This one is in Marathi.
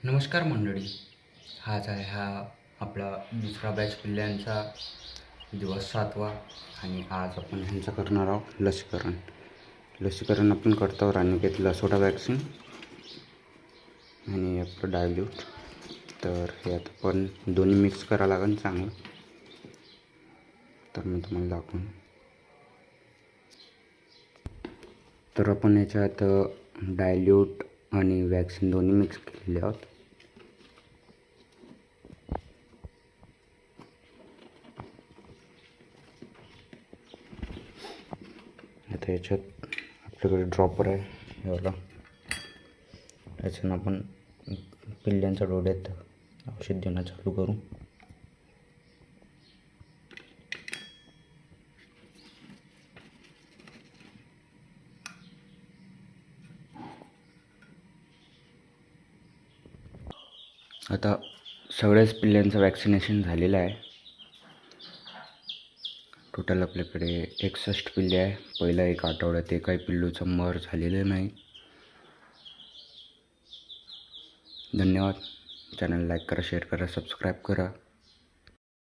नमस्कार मंडळी. आज आहे हा आपला दुसरा बॅच पिल्ल्यांचा दिवस 7वा आणि आज आपण ह्यांचं करणार आहोत लसीकरण आपण करतो रानिकेत लसोटा वॅक्सिन आणि आपलं डायल्यूट. तर हे आता आपण दोन्ही मिक्स करावं लागेल चांगलं. तर मी तुम्हाला दाखवून तर आपण याच्यात डायल्यूट आणि वॅक्सिन दोन्ही मिक्स केलेले आहोत. आता याच्यात आपल्याकडे ड्रॉपर आहे एवढा, याच्यानं आपण पिल्ल्यांच्या डोळ्यात औषध देणं चालू करू. आता सगळ्याच पिल्ल्यांचं वॅक्सिनेशन झालेलं आहे. टोटल आपल्याकडे 61 पिल्ले आहे. पहिल्या 1 आठवड्यात एकाही पिल्लूचं मर झालेलं नाही. धन्यवाद. चॅनल लाईक करा, शेअर करा, सबस्क्राईब करा.